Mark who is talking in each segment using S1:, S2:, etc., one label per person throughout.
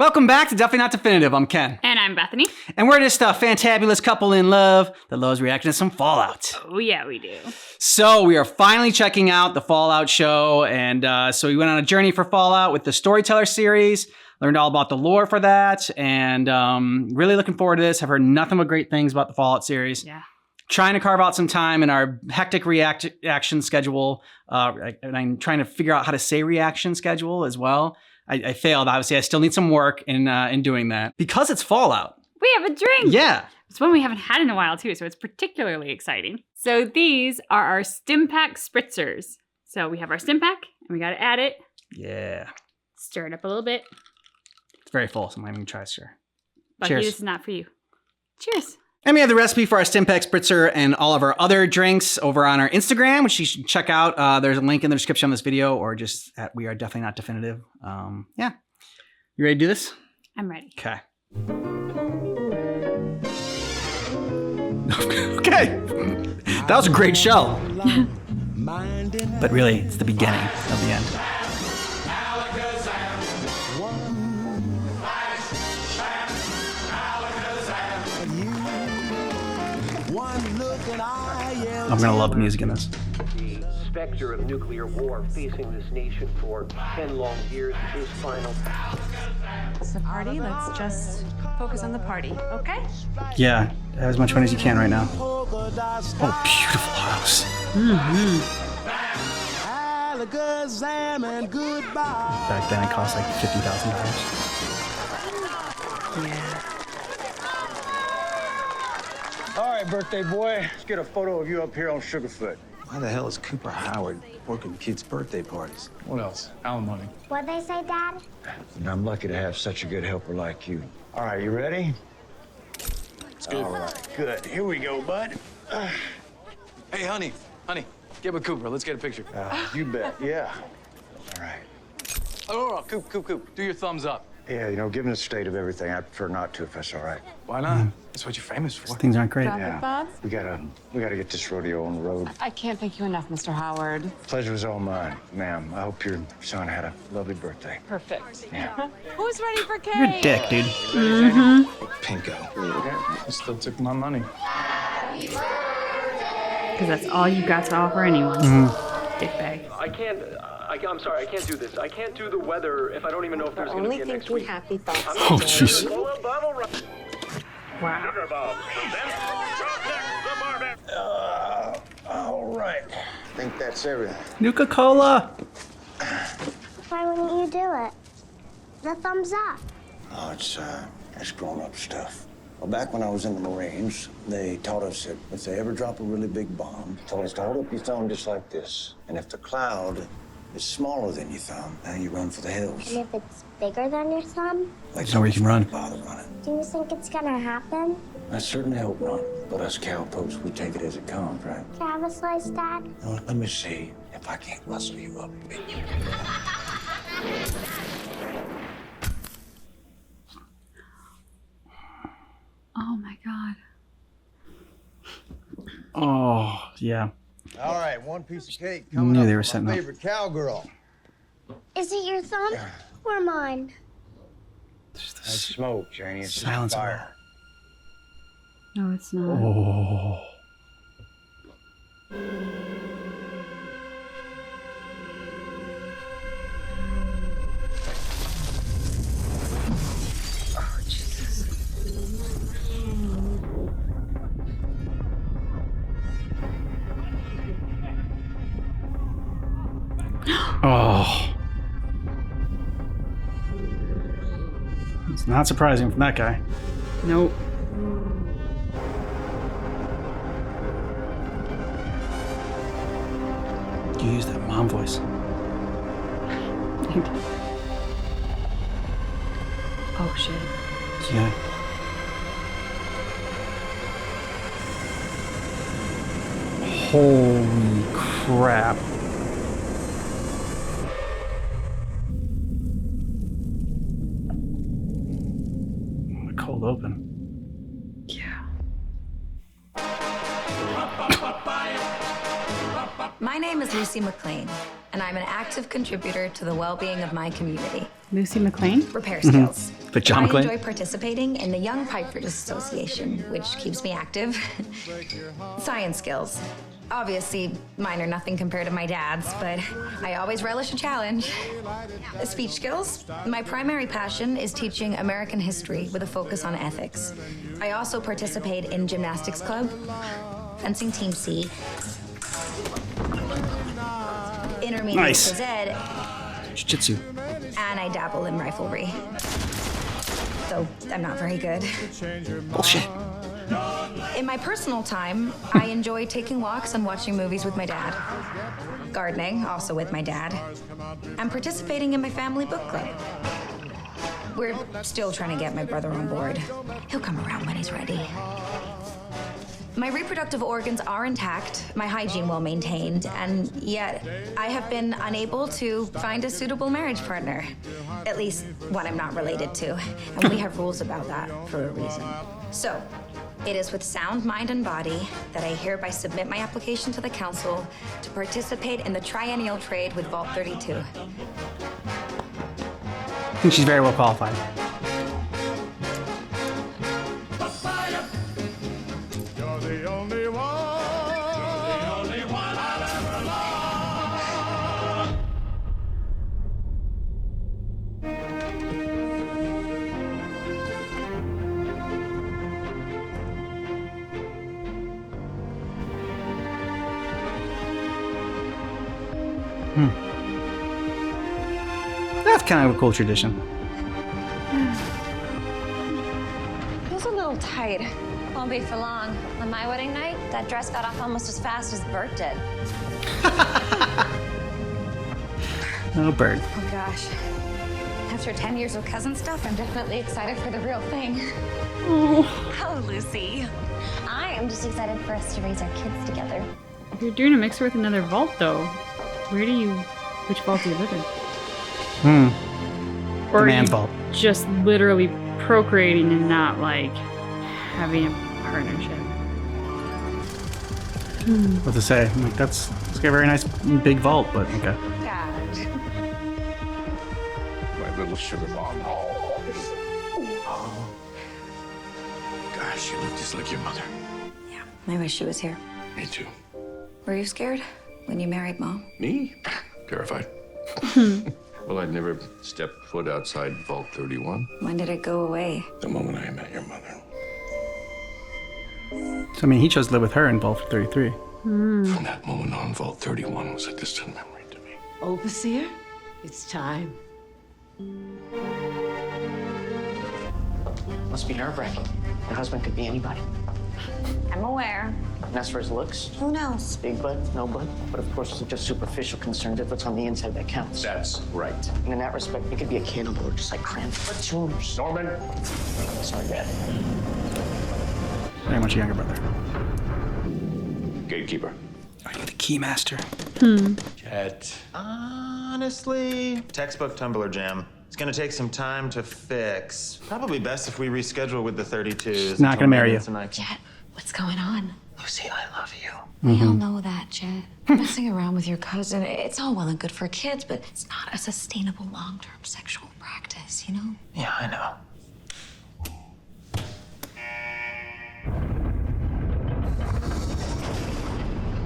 S1: Welcome back to Definitely Not Definitive. I'm Ken.
S2: And I'm Bethany.
S1: And we're just a fantabulous couple in love that loves reacting to some Fallout.
S2: Oh, yeah, we do.
S1: So we are finally checking out the Fallout show. And so we went on a journey for Fallout with the Storyteller series. Learned all about the lore for that. And really looking forward to this. I've heard nothing but great things about the Fallout series.
S2: Yeah.
S1: Trying to carve out some time in our hectic reaction schedule. And I'm trying to figure out how to say reaction schedule as well. I failed, obviously. I still need some work in doing that. Because it's Fallout.
S2: We have a drink.
S1: Yeah.
S2: It's one we haven't had in a while, too, so it's particularly exciting. So these are our Stimpack Spritzers. So we have our Stimpack, and we got to add it.
S1: Yeah.
S2: Stir it up a little bit.
S1: It's very full, so I'm not even going to try to stir.
S2: Bucky,
S1: Cheers.
S2: this is not for you. Cheers.
S1: And we have the recipe for our Stimpack Spritzer and all of our other drinks over on our Instagram, which you should check out. There's a link in the description of this video or just at We Are Definitely Not Definitive. Yeah. You ready to do this?
S2: I'm ready.
S1: Okay. Okay. That was a great show. But really, it's the beginning of the end. I'm gonna love the music in this.
S3: The specter of nuclear war facing this nation for 10 long years is final.
S4: It's a party. Let's just focus on the party, okay?
S1: Yeah, have as much fun as you can right now. Oh, beautiful house. Back then, it cost like $50,000.
S4: Yeah.
S5: All right, birthday boy, let's get a photo of you up here on Sugarfoot.
S6: Why the hell is Cooper Howard working kids' birthday parties?
S5: What else? Alimony.
S7: What'd they say, Dad?
S5: And I'm lucky to have such a good helper like you. All right, you ready? All right, good. Here we go, bud.
S6: Hey, honey, get with Cooper. Let's get a picture.
S5: You bet, yeah. All right.
S6: Oh, Coop, do your thumbs up.
S5: Yeah, you know, given the state of everything, I prefer not to if that's all right.
S6: Why not? That's what you're famous for.
S1: Things aren't great.
S5: Yeah.
S4: Bob?
S5: We gotta get this rodeo on the road.
S4: I can't thank you enough, Mr. Howard.
S5: Pleasure was all mine, ma'am. I hope your son had a lovely birthday.
S4: Perfect.
S5: Yeah.
S4: Who's ready for cake?
S1: You're a dick, dude.
S6: Pinko.
S5: Still took my money.
S2: Because that's all you got to offer anyone. Dickbag.
S3: I'm sorry, I can't do this. I can't do the weather if I don't even know if there's going to be a next week.
S7: happy thoughts.
S1: Oh, jeez.
S2: Wow.
S5: All right. I think that's everything.
S1: Nuka-Cola.
S7: Why wouldn't you do it? The thumbs up.
S5: Oh, it's grown-up stuff. Well, back when I was in the Marines, they taught us that if they ever drop a really big bomb, told us to hold up your thumb just like this. And if the cloud is smaller than your thumb, then you run for the hills.
S7: And if it's bigger than your thumb,
S5: Like
S1: There's nowhere you can run.
S5: bother running.
S7: do you think it's gonna happen?
S5: I certainly hope not. But us cowpokes, we take it as it comes, right?
S7: Can I have a slice, Dad?
S5: You know what, let me see if I can't rustle you up a bit.
S2: Oh, my God.
S1: Oh, yeah.
S8: All right, one piece of cake
S1: I
S8: coming
S1: knew
S8: up
S1: they were
S8: for
S1: setting
S8: my
S1: up.
S8: favorite cowgirl.
S7: Is it your thumb or mine?
S5: That's smoke, Janie. It's just
S1: Silence.
S5: fire.
S2: No, it's not.
S1: Oh. Oh. It's not surprising from that guy.
S2: Nope.
S1: You use that mom voice.
S2: Oh, shit.
S1: Yeah. Holy crap. The cold open.
S2: Yeah.
S9: My name is Lucy McLean, and I'm an active contributor to the well-being of my community.
S2: Lucy McLean?
S9: Repair skills.
S1: But John
S9: I
S1: McClane?
S9: enjoy participating in the Young Pipers Association, which keeps me active. Science skills. Obviously, mine are nothing compared to my dad's, but I always relish a challenge. Speech skills. My primary passion is teaching American history with a focus on ethics. I also participate in gymnastics club, fencing team C, intermediate
S1: Nice.
S9: phys ed,
S1: Jiu-jitsu.
S9: and I dabble in riflery. Though I'm not very good.
S1: Bullshit.
S9: In my personal time, I enjoy taking walks and watching movies with my dad. Gardening, also with my dad. And participating in my family book club. We're still trying to get my brother on board. He'll come around when he's ready. My reproductive organs are intact, my hygiene well maintained, and yet I have been unable to find a suitable marriage partner. At least one I'm not related to. And we have rules about that for a reason. So, it is with sound mind and body that I hereby submit my application to the council to participate in the triennial trade with Vault 32.
S1: I think she's very well qualified. That's kind of a cool tradition.
S10: Feels a little tight. Won't be for long. On my wedding night, that dress got off almost as fast as Bert did.
S1: Oh, Bird.
S10: Oh gosh. After 10 years of cousin stuff, I'm definitely excited for the real thing.
S4: Oh, Lucy.
S10: I am just excited for us to raise our kids together.
S2: If you're doing a mixer with another vault, though, which vault do you live in? Or
S1: The
S2: are
S1: man's
S2: you
S1: vault.
S2: just literally procreating and not, like, having a partnership?
S1: What to say? I'm like, it's got a very nice big vault, but okay.
S6: My little sugar bomb. Gosh, you look just like your mother.
S9: Yeah, I wish she was here.
S6: Me too.
S9: Were you scared when you married Mom?
S6: Me? Terrified. Well, I'd never step foot outside Vault 31
S9: When did it go away?
S6: the moment I met your mother.
S1: So, I mean, he chose to live with her in Vault 33.
S6: From that moment on, Vault 31 was a distant memory to me.
S11: Overseer, it's time.
S12: Must be nerve-wracking. Your husband could be anybody.
S10: I'm aware.
S12: And as for his looks,
S10: Who knows?
S12: big butt, no butt. But of course, it's just superficial concerns. If it's on the inside, that counts.
S6: That's right.
S12: And in that respect, it could be a cannibal or just like Cranford. Tumors.
S6: Norman!
S12: Sorry, Dad.
S1: Very much a younger brother.
S6: Gatekeeper.
S1: I need the keymaster.
S6: Jet.
S13: Honestly, textbook tumbler jam. It's gonna take some time to fix. Probably best if we reschedule with the 32s.
S1: Not gonna marry you.
S10: Jet, what's going on?
S12: Lucy, I love you.
S10: We all know that, Jet. Messing around with your cousin, it's all well and good for kids, but it's not a sustainable long-term sexual practice, you know?
S12: Yeah, I know.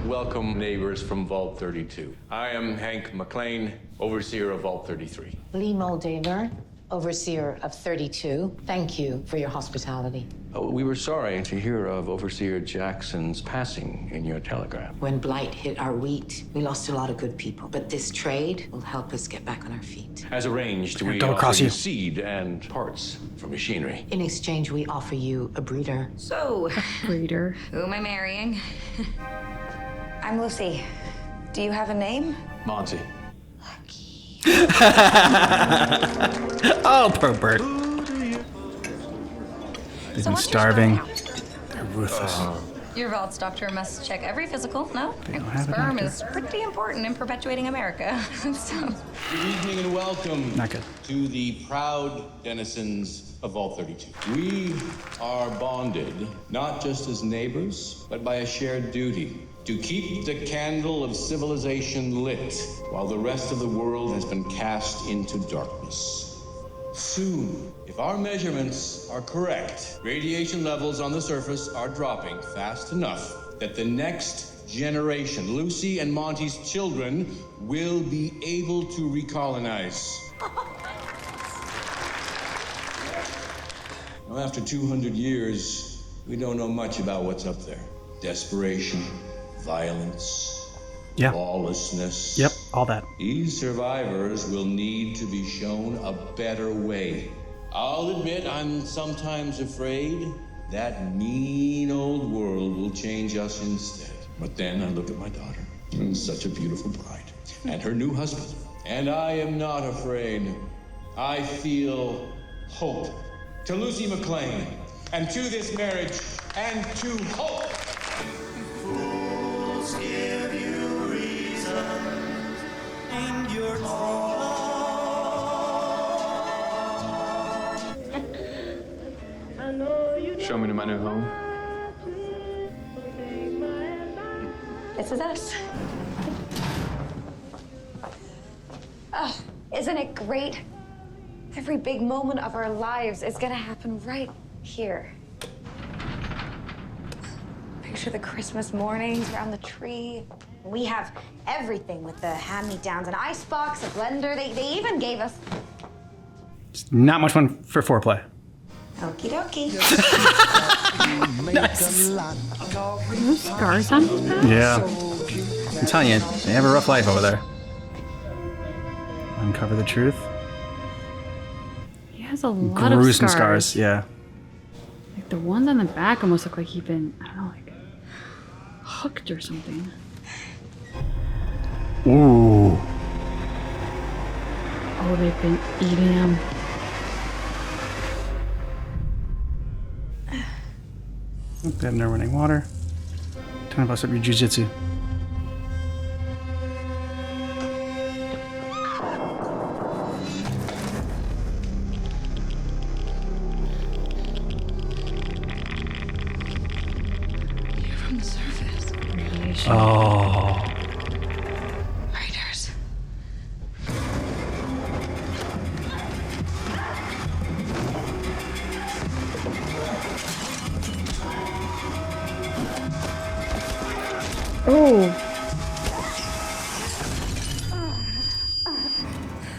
S6: Welcome, neighbors from Vault 32. I am Hank McLean, overseer of Vault 33.
S11: Lee Moldaver, overseer of 32. Thank you for your hospitality.
S6: We were sorry to hear of Overseer Jackson's passing in your telegram.
S11: When blight hit our wheat, we lost a lot of good people. But this trade will help us get back on our feet.
S6: As arranged, we
S1: Double cross
S6: offer you
S1: you.
S6: seed and parts for machinery.
S11: In exchange, we offer you a breeder.
S9: So,
S2: Breeder.
S9: who am I marrying? I'm Lucy. Do you have a name?
S6: Monty.
S1: Oh, poor Bird. They've
S9: So
S1: been
S9: what's your
S1: starving.
S9: story now?
S1: They're ruthless.
S9: Your Vault's doctor must check every physical, no?
S1: don't have a
S9: Sperm
S1: doctor.
S9: is pretty important in perpetuating America. So,
S14: Good evening and welcome
S1: Not good.
S14: to the proud denizens of Vault 32. We are bonded, not just as neighbors, but by a shared duty to keep the candle of civilization lit while the rest of the world has been cast into darkness. Soon, if our measurements are correct, radiation levels on the surface are dropping fast enough that the next generation, Lucy and Monty's children, will be able to recolonize. Now, after 200 years, we don't know much about what's up there. Desperation, violence,
S1: Yeah.
S14: lawlessness.
S1: Yep, all that.
S14: These survivors will need to be shown a better way. I'll admit I'm sometimes afraid that mean old world will change us instead. But then I look at my daughter, such a beautiful bride, and her new husband, and I am not afraid. I feel hope. To Lucy McLean, and to this marriage, and to hope. Fools give you reason in your
S6: Show me to my new home.
S10: This is us. Oh, isn't it great? Every big moment of our lives is gonna happen right here. Picture the Christmas mornings around the tree. We have everything with the hand-me-downs, an icebox, a blender. They even gave us...
S1: Not much fun for foreplay.
S10: Okie dokie.
S1: Nice.
S2: Are those scars on his back?
S1: Yeah. I'm telling you, they have a rough life over there. Uncover the truth.
S2: He has a lot of
S1: Gruesome
S2: scars.
S1: scars, yeah.
S2: Like the ones on the back almost look like he's been, I don't know, like hooked or something.
S1: Ooh.
S2: Oh, they've been eating him.
S1: They have no running water. Time to bust up your jujitsu.
S10: From the surface.
S2: Radiation.
S1: Oh.
S10: Raiders.
S2: Oh.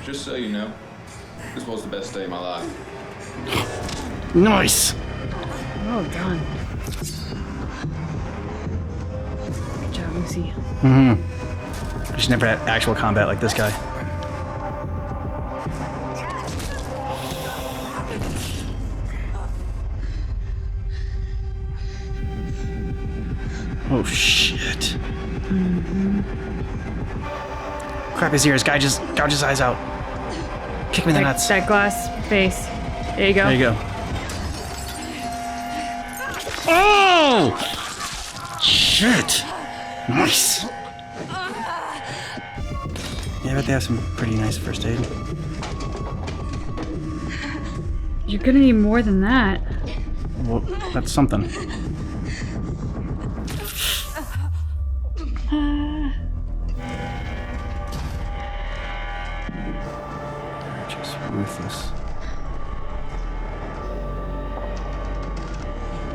S15: Just so you know, this was the best day of my life.
S1: Nice.
S2: Well done. Good job, Lucy.
S1: Mm-hmm. She's never had actual combat like this guy. Oh shit.
S2: Mm-hmm.
S1: Crap his ears. Guy just gouge his eyes out. Kick me in the nuts.
S2: That glass face. There you go.
S1: There you go. Oh! Shit. Nice. Yeah, I bet they have some pretty nice first aid.
S2: You're gonna need more than that.
S1: Well, that's something. They're just ruthless.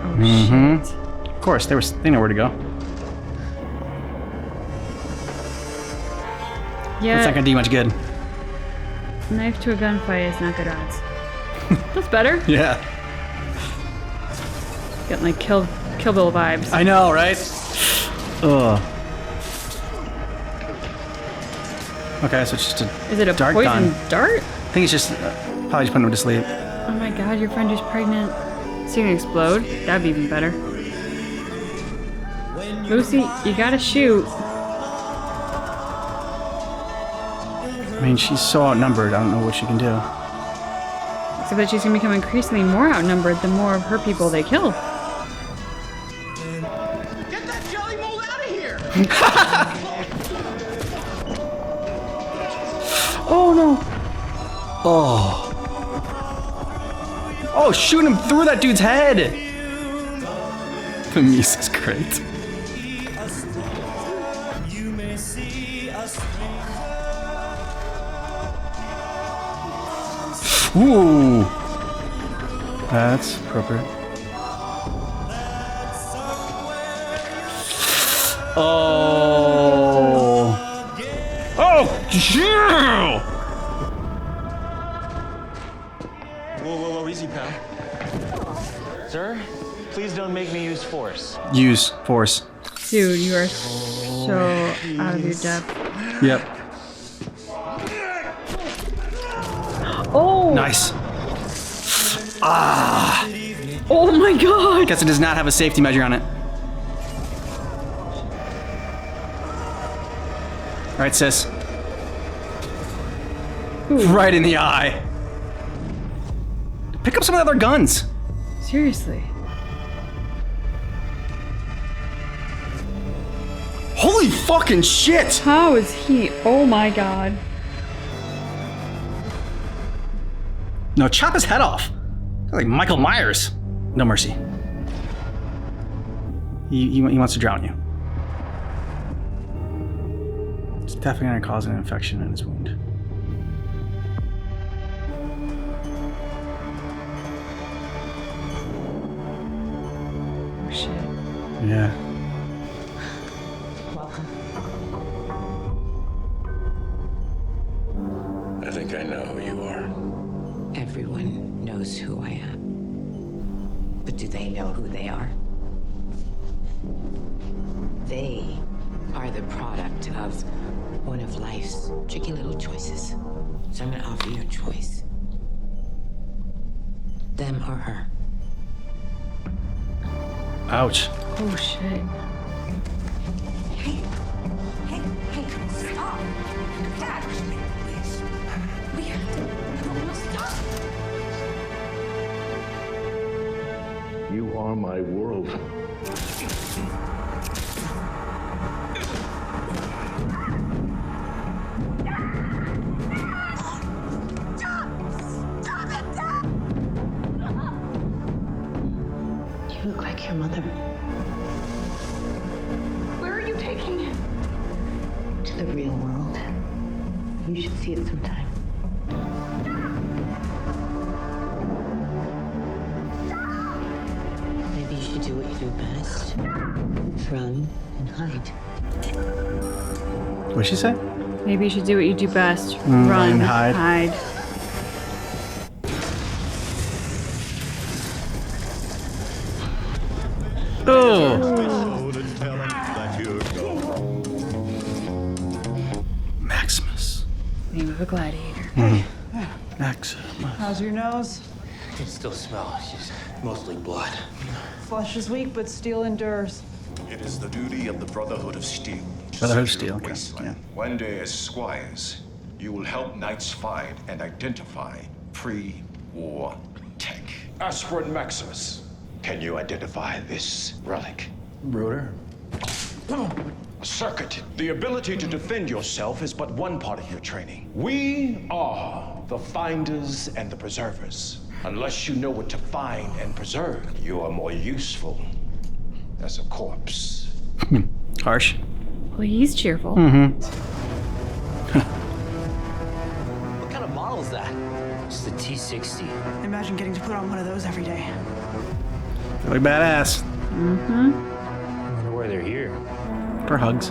S2: Oh
S1: Mm-hmm.
S2: shit.
S1: Of course, they know where to go.
S2: Yeah.
S1: That's not gonna do you much good.
S2: Knife to a gunfight is not good odds. That's better.
S1: Yeah.
S2: Getting like Kill Bill vibes.
S1: I know, right? Ugh. Okay, so it's just a
S2: Is it a
S1: dart
S2: poison
S1: gun.
S2: dart?
S1: I think it's just probably just putting him to sleep.
S2: Oh my god, your friend is pregnant. Is he gonna explode? That'd be even better. Lucy, you gotta shoot.
S1: I mean, she's so outnumbered. I don't know what she can do.
S2: So that she's gonna become increasingly more outnumbered the more of her people they kill.
S8: Get that jelly mold out of here!
S1: Oh no! Oh. Oh, shooting him through that dude's head! The music's great. Ooh. That's appropriate. Oh. Oh, yeah!
S13: Whoa, easy, pal. Sir, please don't make me use force.
S1: Use force.
S2: Dude, you are so out of your depth.
S1: Yep.
S2: Oh!
S1: Nice. Ah.
S2: Oh my god!
S1: Guess it does not have a safety measure on it. All right, sis. Right in the eye. Pick up some of the other guns.
S2: Seriously.
S1: Holy fucking shit!
S2: How is he? Oh my god.
S1: No, chop his head off. Like Michael Myers. No mercy. He wants to drown you. It's definitely gonna cause an infection in his wound.
S2: Oh shit.
S1: Yeah.
S14: I think I know who you are.
S11: Everyone knows who I am. But do they know who they are? They are the product of one of life's tricky little choices. So I'm gonna offer you a choice. Them or her.
S1: Ouch.
S2: Oh shit.
S9: Hey, stop! Dad, please. We have to. No, stop!
S14: You are my world.
S11: You look like your mother.
S9: Where are you taking him?
S11: To the real world. You should see it sometime. Maybe you should do what you do best. Run and hide.
S1: What'd she say?
S2: Maybe you should do what you do best.
S1: Run
S2: Run,
S1: and hide.
S2: hide.
S1: Oh. Maximus.
S2: Name of a gladiator.
S1: Maximus.
S4: How's your nose?
S12: I can still smell. It's just mostly blood.
S4: Flesh is weak, but steel endures.
S16: It is the duty of the Brotherhood of Steel. to
S1: Brotherhood of
S16: secure
S1: Steel,
S16: the
S1: okay,
S16: wasteland. One day, as squires, you will help knights find and identify pre-war tech. Aspirin Maximus, can you identify this relic?
S12: Ruder?
S16: A circuit. The ability to defend yourself is but one part of your training. We are the finders and the preservers. Unless you know what to find and preserve, you are more useful as a corpse.
S1: Harsh.
S2: Well, he's cheerful.
S12: What kind of model is that? It's the T60.
S4: Imagine getting to put on one of those every day.
S1: Feel like badass.
S12: I wonder why they're here.
S1: For hugs.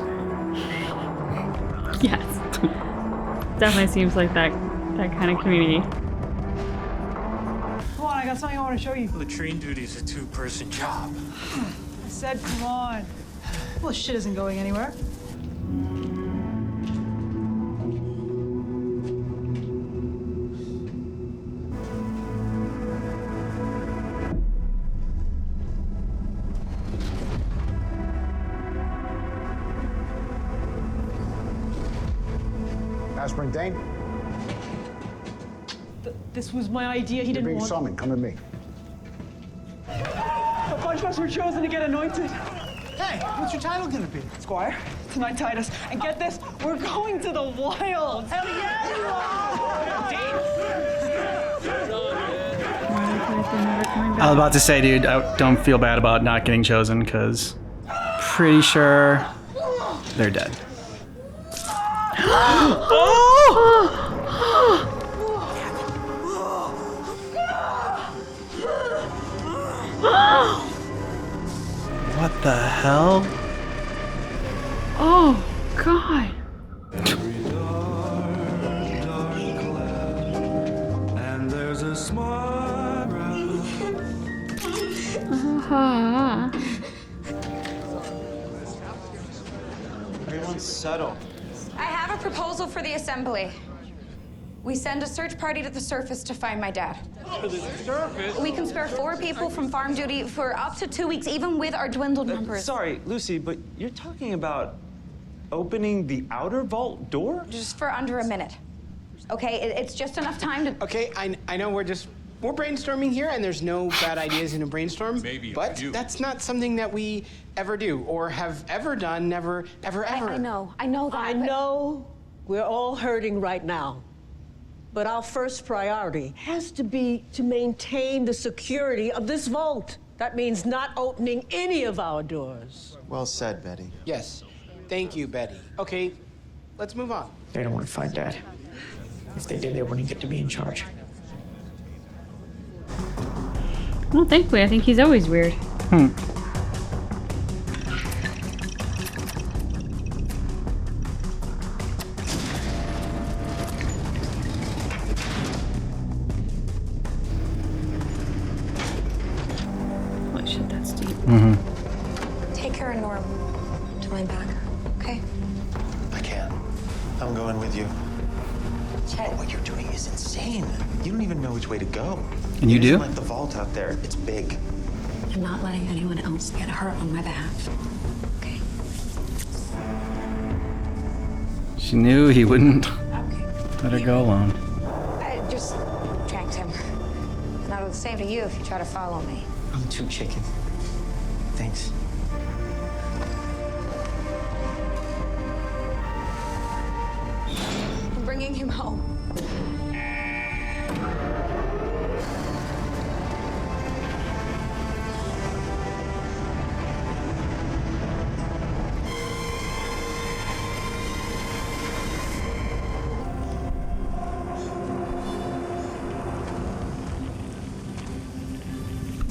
S2: Yes. Definitely seems like that kind of community.
S4: Come on, I got something I want to show you.
S12: Latrine duty's a two-person job.
S4: I said, come on. Well, this shit isn't going anywhere.
S17: Aspirin Dane?
S4: This was my idea. He didn't
S17: Being
S4: want.
S17: summoned. Come with me.
S4: A bunch of us were chosen to get anointed.
S8: Hey, what's your title gonna be?
S4: Squire, tonight Titus. And get this, we're going to the wilds. Hell yeah!
S1: I was about to say, dude, I don't feel bad about not getting chosen because pretty sure they're dead. the hell?
S2: Oh, God.
S12: Everyone's settled.
S9: I have a proposal for the assembly. We send a search party to the surface to find my dad. We can spare 4 people from farm duty for up to 2 weeks, even with our dwindled numbers.
S13: Sorry, Lucy, but you're talking about opening the outer vault door?
S9: Just for under a minute. Okay, it's just enough time to...
S8: Okay, I know we're brainstorming here, and there's no bad ideas in a brainstorm.
S15: Maybe
S8: but that's not something that we ever do or have ever done. Never, ever.
S9: I know that.
S17: I know we're all hurting right now. But our first priority has to be to maintain the security of this vault. That means not opening any of our doors.
S13: Well said, Betty.
S8: Yes. Thank you, Betty. Okay, let's move on.
S12: They don't want to find Dad. If they did, they wouldn't get to be in charge.
S2: Well, thankfully, I think he's always weird. Holy shit, that's deep.
S9: Take care of Norm till I'm back, okay?
S13: I can't. I'm going with you.
S9: Chet.
S13: What you're doing is insane. You don't even know which way to go.
S1: And you do?
S13: Like the vault out there. It's big.
S10: I'm not letting anyone else get hurt on my behalf. Okay?
S1: She knew he wouldn't let her go alone.
S9: I just tracked him. And I would say to you if you try to follow me.
S12: I'm too chicken. Thanks.
S9: I'm bringing him home.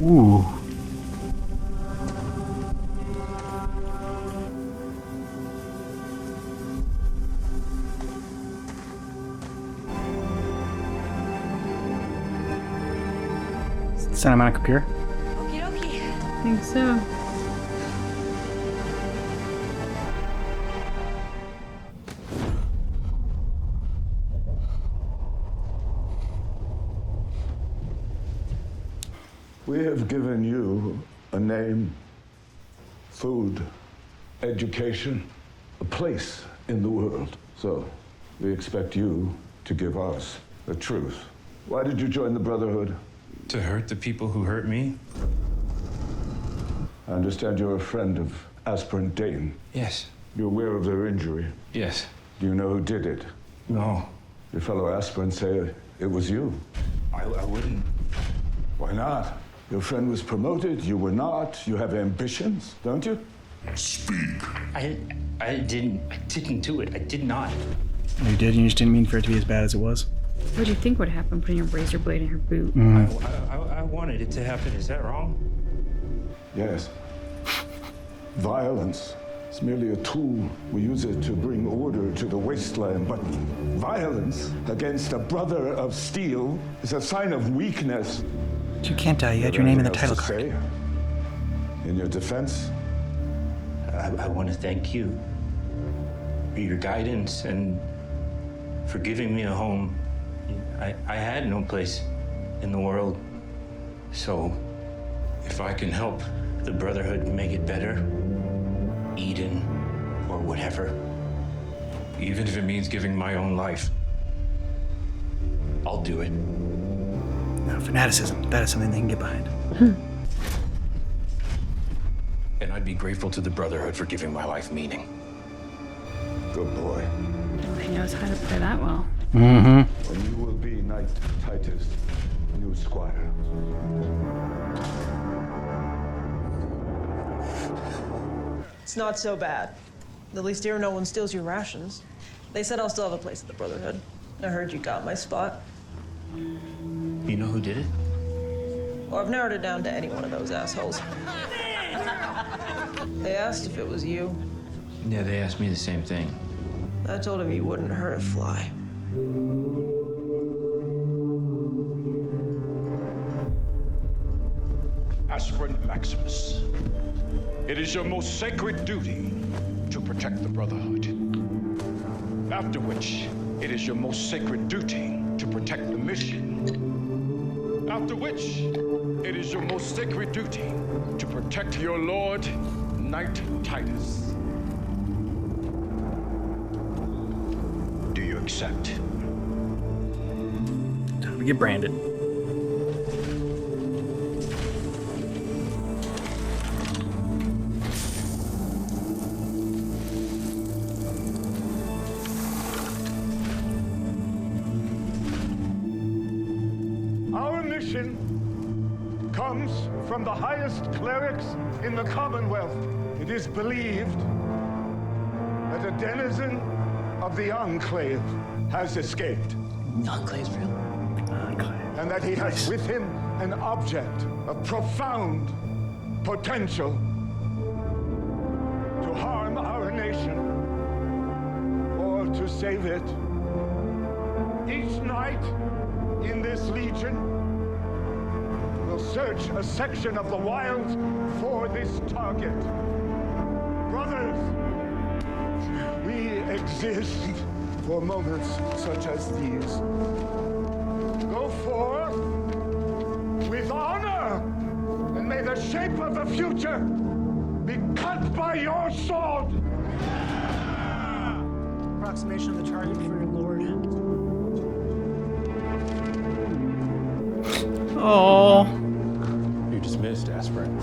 S1: Ooh. Cinematic appear?
S9: Okie dokie.
S2: I think so.
S18: We have given you a name, food, education, a place in the world. So we expect you to give us the truth. Why did you join the Brotherhood?
S19: To hurt the people who hurt me?
S18: I understand you're a friend of Aspirant Dane.
S19: Yes.
S18: You're aware of their injury?
S19: Yes.
S18: Do you know who did it?
S19: No.
S18: Your fellow aspirants say it was you.
S19: I wouldn't.
S18: Why not? Your friend was promoted, you were not. You have ambitions, don't you?
S19: Speak. I didn't do it. I did not.
S1: You did, you just didn't mean for it to be as bad as it was.
S2: What do you think would happen putting a razor blade in her boot?
S19: I wanted it to happen. Is that wrong?
S18: Yes. Violence is merely a tool. We use it to bring order to the wasteland, but violence against a brother of steel is a sign of weakness.
S1: You can't die. You had your name in the title card.
S18: In your defense?
S19: I want to thank you for your guidance and for giving me a home. I had no place in the world. So if I can help the Brotherhood make it better, Eden or whatever, even if it means giving my own life, I'll do it.
S1: No, fanaticism. That is something they can get behind.
S19: And I'd be grateful to the Brotherhood for giving my life meaning.
S18: Good boy.
S2: He knows how to play that well.
S1: Mm-hmm.
S18: And you will be Knight Titus, new squire.
S17: It's not so bad. At least here no one steals your rations. They said I'll still have a place at the Brotherhood. I heard you got my spot.
S19: You know who did it?
S17: Well, I've narrowed it down to any one of those assholes.
S20: They asked if it was you.
S19: Yeah, they asked me the same thing.
S20: I told him you wouldn't hurt a fly.
S16: Aspirant Maximus, it is your most sacred duty to protect the Brotherhood. After which, it is your most sacred duty to protect the mission. After which, it is your most sacred duty to protect your Lord, Knight Titus. Do you accept?
S1: Time to get branded.
S18: Our mission comes from the highest clerics in the Commonwealth. It is believed that a denizen of the Enclave has escaped.
S12: Enclave's real?
S18: And that he has with him an object of profound potential to harm our nation or to save it. Each night in this legion will search a section of the wilds for this target. Brothers, we exist for moments such as these. Go forth with honor, and may the shape of the future be cut by your sword.
S17: Approximation of the target for your lord.
S1: Oh.
S15: You're dismissed, aspirant.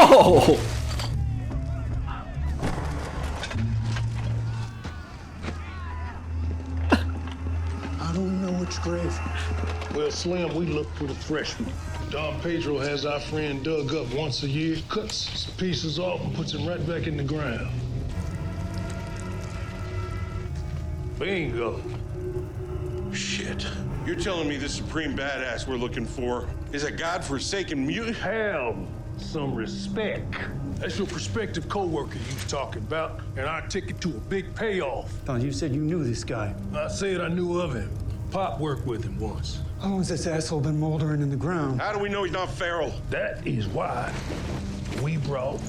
S1: Oh!
S21: I don't know which grave. Well, Slim, we look for the freshman. Don Pedro has our friend dug up once a year, cuts some pieces off and puts them right back in the ground. Bingo.
S22: Shit. You're telling me the supreme badass we're looking for is a godforsaken mute?
S21: Hell, some respect. That's your prospective co-worker you talking about, and our ticket to a big payoff.
S23: Don, you said you knew this guy.
S21: I said I knew of him. Pop worked with him once.
S23: How long has this asshole been moldering in the ground?
S22: How do we know he's not feral?
S21: That is why we brought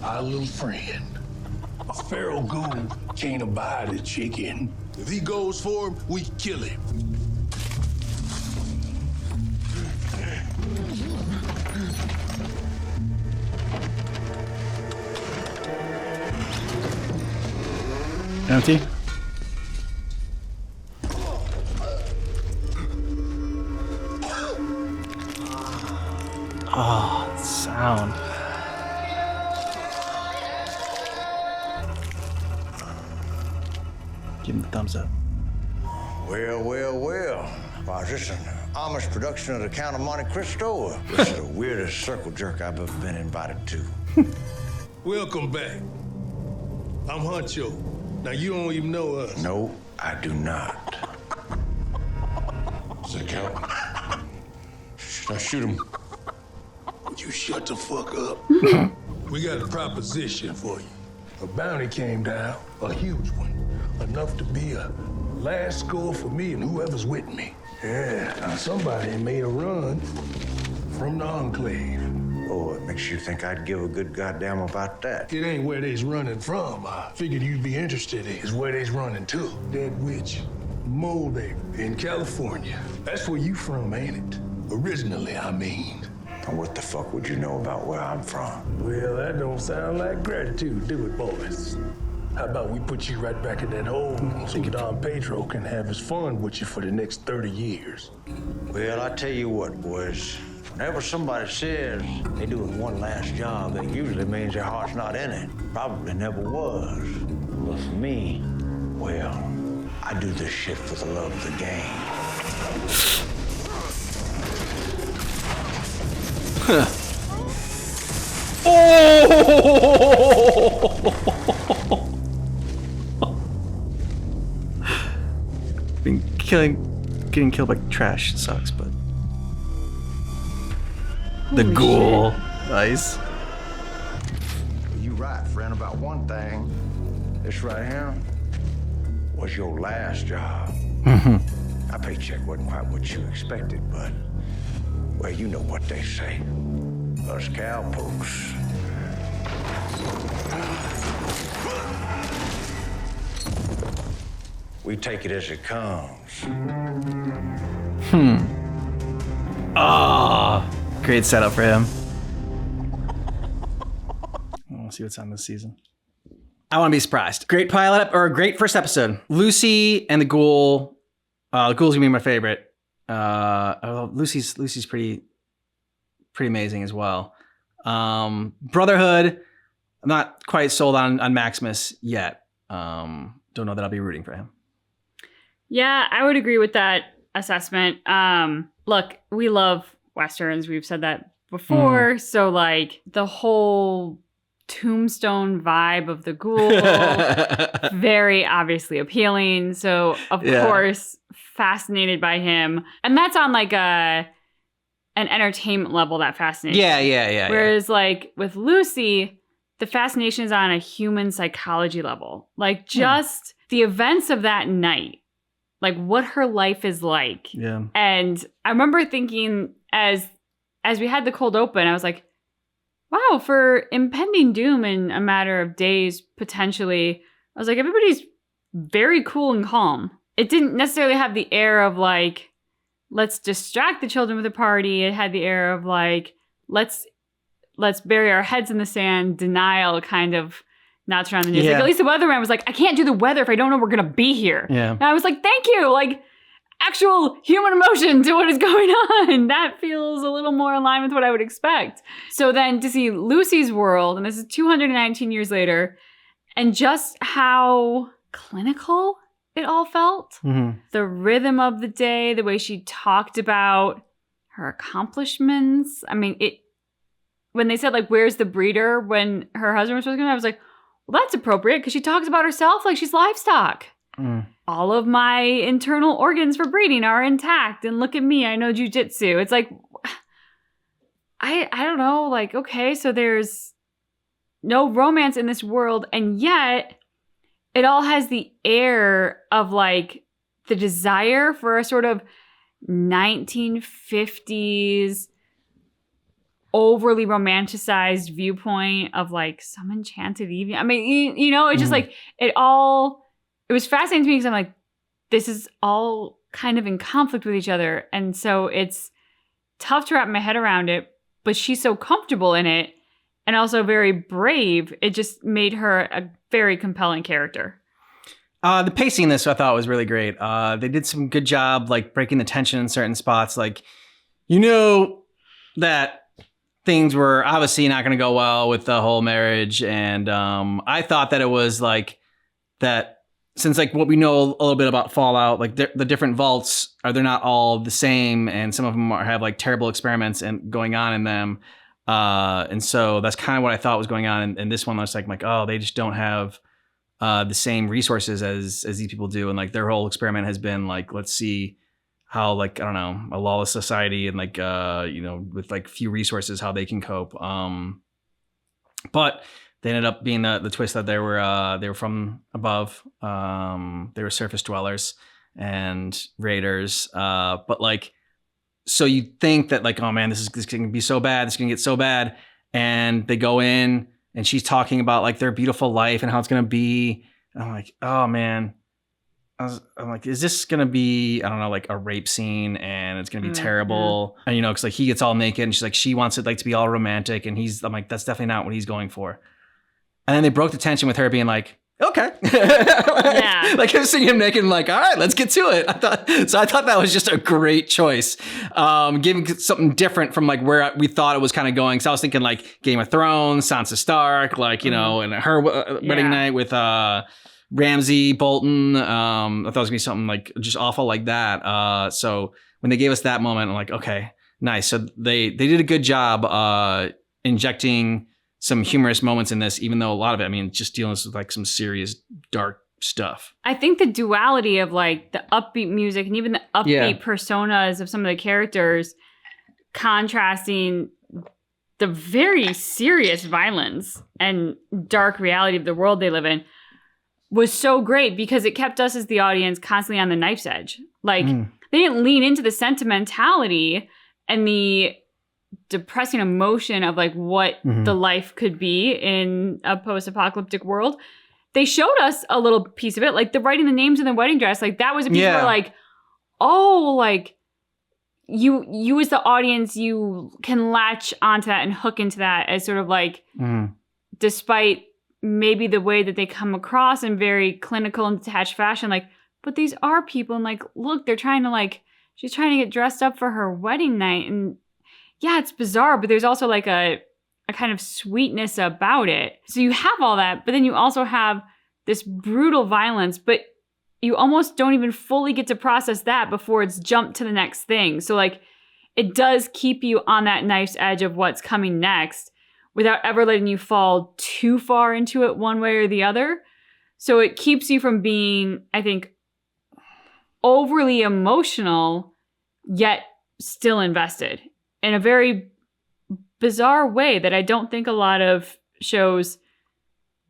S21: our little friend. A feral ghoul can't abide a chicken. If he goes for him, we kill him.
S1: Empty. Oh, sound. Give him the thumbs up.
S5: Well, well, well. Why, is this an Amish production of the Count of Monte Cristo? Or this is the weirdest circle jerk I've ever been invited to.
S21: Welcome back. I'm Huncho. Now, you don't even know us.
S5: No, I do not.
S22: Does that count? Should I shoot him?
S21: You shut the fuck up. We got a proposition for you. A bounty came down, a huge one. Enough to be a last score for me and whoever's with me. Yeah, now somebody made a run from the Enclave.
S5: Oh, it makes you think I'd give a good goddamn about that.
S21: It ain't where they's running from. I figured you'd be interested in. It's where they's running to. Dead Witch, Moldy in California. That's where you from, ain't it? Originally, I mean.
S5: And what the fuck would you know about where I'm from?
S21: Well, that don't sound like gratitude, do it, boys? How about we put you right back in that hole so Don Pedro can have his fun with you for the next 30 years?
S5: Well, I tell you what, boys. Whenever somebody says they doing one last job, that usually means their heart's not in it. Probably never was. But for me, well, I do this shit for the love of the game.
S1: Getting killed by trash sucks, but the ghoul, nice.
S5: You right, friend, about one thing. This right here was your last job. My paycheck wasn't quite what you expected, but, well, you know what they say. Us cowpokes. We take it as it comes.
S1: Great setup for him. We'll see what's on this season. I want to be surprised. Great pilot, or great first episode. Lucy and the ghoul. The ghoul's gonna be my favorite. Lucy's pretty amazing as well. Brotherhood. I'm not quite sold on Maximus yet. Don't know that I'll be rooting for him.
S2: Yeah, I would agree with that assessment. Look, we love Westerns. We've said that before. So, like, the whole Tombstone vibe of the ghoul, very obviously appealing. So, of course, fascinated by him. And that's on, like, an entertainment level, that fascination.
S1: Yeah.
S2: Whereas, like, with Lucy, the fascination is on a human psychology level. Like, just the events of that night. Like what her life is like.
S1: Yeah.
S2: And I remember thinking as we had the cold open, I was like, wow, for impending doom in a matter of days, potentially, I was like, everybody's very cool and calm. It didn't necessarily have the air of like, let's distract the children with a party. It had the air of like, let's bury our heads in the sand, denial kind of not around the news.
S1: Yeah.
S2: Like, at least the weatherman was like, I can't do the weather if I don't know we're going to be here.
S1: Yeah.
S2: And I was like, thank you. Like, actual human emotion to what is going on. That feels a little more in line with what I would expect. So then to see Lucy's world, and this is 219 years later, and just how clinical it all felt. The rhythm of the day, the way she talked about her accomplishments. I mean, when they said, like, where's the breeder when her husband was supposed to come, I was like, well, that's appropriate because she talks about herself like she's livestock. All of my internal organs for breeding are intact. And look at me, I know jujitsu. It's like, I don't know, like, okay, so there's no romance in this world. And yet it all has the air of like the desire for a sort of 1950s overly romanticized viewpoint of like some enchanted evening. I mean, you know, it's just like it was fascinating to me because I'm like, this is all kind of in conflict with each other. And so it's tough to wrap my head around it, but she's so comfortable in it and also very brave. It just made her a very compelling character.
S1: The pacing in this I thought was really great. They did some good job like breaking the tension in certain spots. Like, you know that things were obviously not going to go well with the whole marriage. And I thought that it was like that since like what we know a little bit about Fallout, like the different vaults they're not all the same. And some of them have like terrible experiments and going on in them. And so that's kind of what I thought was going on. And this one was like, oh, they just don't have the same resources as these people do. And like their whole experiment has been like, let's see how like, I don't know, a lawless society and like, you know, with like few resources, how they can cope. But they ended up being the twist that they were from above. They were surface dwellers and raiders. But like, so you think that like, oh man, this can be so bad. This is gonna get so bad. And they go in and she's talking about like their beautiful life and how it's gonna be. And I'm like, oh man. I'm like, is this gonna be, I don't know, like a rape scene and it's gonna be terrible? And you know, cause like he gets all naked and she's like, she wants it like to be all romantic. And I'm like, that's definitely not what he's going for. And then they broke the tension with her being like, okay.
S2: Yeah.
S1: Like I was seeing him naked and like, all right, let's get to it. I thought that was just a great choice. Giving something different from like where we thought it was kind of going. So I was thinking like Game of Thrones, Sansa Stark, like, you know, and her wedding night with Ramsay Bolton. I thought it was gonna be something like just awful like that. So when they gave us that moment, I'm like, okay, nice. So they did a good job injecting some humorous moments in this, even though a lot of it, I mean, just dealing with like some serious dark stuff.
S2: I think the duality of like the upbeat music and even the upbeat personas of some of the characters contrasting the very serious violence and dark reality of the world they live in was so great because it kept us as the audience constantly on the knife's edge. Like they didn't lean into the sentimentality and the depressing emotion of like what the life could be in a post-apocalyptic world. They showed us a little piece of it, like the writing the names in the wedding dress. Like that was a piece where like, oh, like you as the audience, you can latch onto that and hook into that as sort of like, despite maybe the way that they come across in very clinical and detached fashion, like, but these are people and like, look, they're trying to like, she's trying to get dressed up for her wedding night. And yeah, it's bizarre, but there's also like a kind of sweetness about it. So you have all that, but then you also have this brutal violence, but you almost don't even fully get to process that before it's jumped to the next thing. So like it does keep you on that knife's edge of what's coming next without ever letting you fall too far into it one way or the other. So it keeps you from being, I think, overly emotional, yet still invested in a very bizarre way that I don't think a lot of shows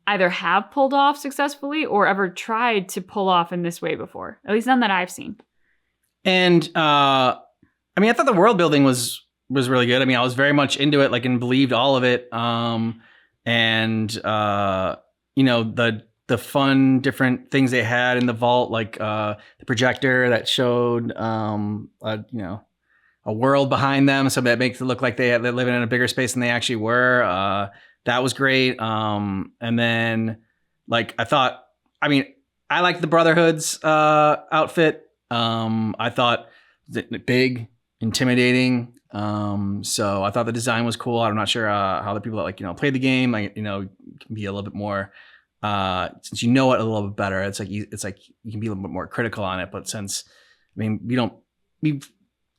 S2: either have pulled off successfully or ever tried to pull off in this way before. At least none that I've seen.
S1: And I mean, I thought the world building was really good. I mean, I was very much into it, like, and believed all of it. You know, the fun different things they had in the vault, like the projector that showed you know, a world behind them, so that makes it look like they're living in a bigger space than they actually were. That was great. And then, like, I liked the Brotherhood's outfit. I thought big, intimidating. So I thought the design was cool. I'm not sure how the people that, like, you know, played the game, like, you know, can be a little bit more, since you know it a little bit better, it's like you can be a little bit more critical on it. But since, I mean, we've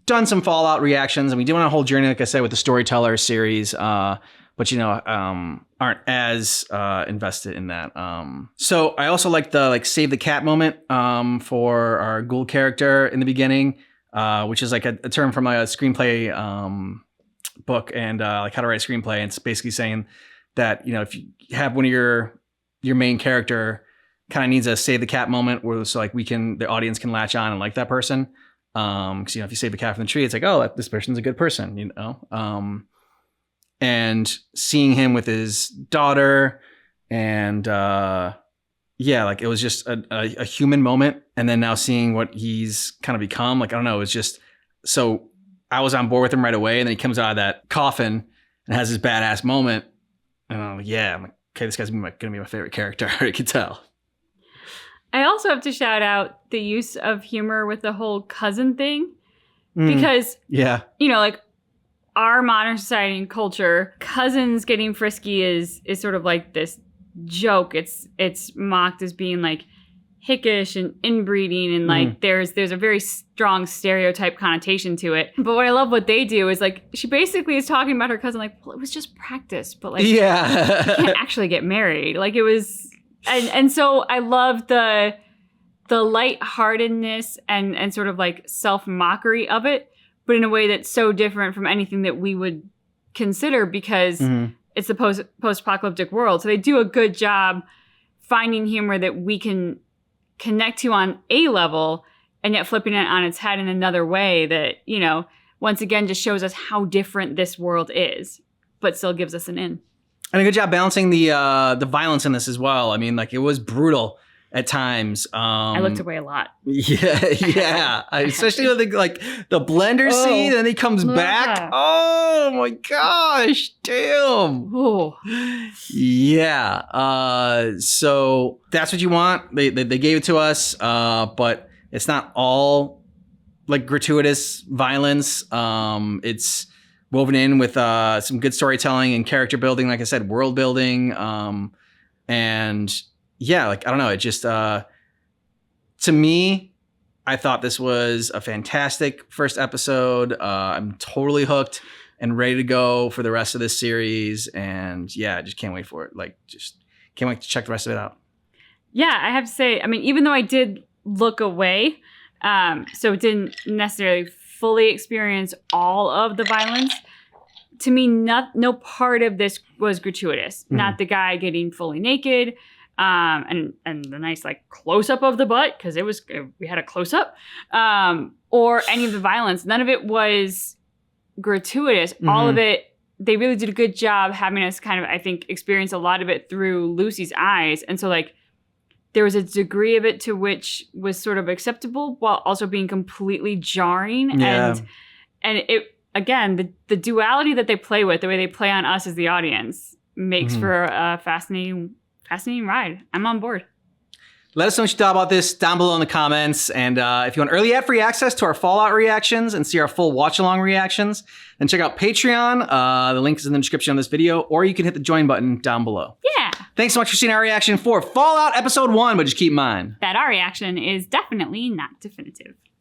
S1: done some Fallout reactions and we did on a whole journey, like I said, with the Storyteller series, but, you know, aren't as invested in that. So I also like the save the cat moment for our Gould character in the beginning, which is like a term from a screenplay book and like how to write a screenplay. And it's basically saying that, you know, if you have one of your main character kind of needs a save the cat moment where so like the audience can latch on and like that person. Because, you know, if you save the cat from the tree, it's like, oh, this person's a good person, you know? And seeing him with his daughter and, yeah, like it was just a human moment. And then now seeing what he's kind of become, like, I don't know, it's just, so I was on board with him right away. And then he comes out of that coffin and has this badass moment. And I'm like, yeah, I'm like, okay, this guy's gonna be my favorite character. I can tell.
S2: I also have to shout out the use of humor with the whole cousin thing. Because, you know, like our modern society and culture, cousins getting frisky is sort of like this joke. It's mocked as being like hickish and inbreeding and like there's a very strong stereotype connotation to it. But what I love what they do is like she basically is talking about her cousin like, well, it was just practice, but like you can't actually get married. Like it was and so I love the lightheartedness and sort of like self-mockery of it, but in a way that's so different from anything that we would consider because it's the post-apocalyptic world. So they do a good job finding humor that we can connect to on a level and yet flipping it on its head in another way that, you know, once again just shows us how different this world is, but still gives us an in.
S1: And a good job balancing the violence in this as well. I mean, like it was brutal. at times.
S2: I looked away a lot.
S1: Yeah. Especially with the blender scene, and he comes back. Oh my gosh, damn.
S2: Oh.
S1: Yeah. So that's what you want. They gave it to us, but it's not all like gratuitous violence. It's woven in with some good storytelling and character building, like I said, world building. And yeah, like, I don't know, it just, to me, I thought this was a fantastic first episode. I'm totally hooked and ready to go for the rest of this series. And yeah, I just can't wait for it. Like, just can't wait to check the rest of it out.
S2: Yeah, I have to say, I mean, even though I did look away, so didn't necessarily fully experience all of the violence, to me, no part of this was gratuitous.
S1: Mm-hmm.
S2: Not the guy getting fully naked, and the nice like close up of the butt, because we had a close up, or any of the violence. None of it was gratuitous.
S1: Mm-hmm.
S2: All of it, they really did a good job having us kind of, I think, experience a lot of it through Lucy's eyes. And so like there was a degree of it to which was sort of acceptable while also being completely jarring.
S1: Yeah.
S2: And it, again, the duality that they play with, the way they play on us as the audience, makes for a fascinating ride. I'm on board.
S1: Let us know what you thought about this down below in the comments. And if you want early ad-free access to our Fallout reactions and see our full watch-along reactions, then check out Patreon. The link is in the description of this video, or you can hit the join button down below.
S2: Yeah.
S1: Thanks so much for seeing our reaction for Fallout Episode 1, but just keep in mind
S2: that our reaction is definitely not definitive.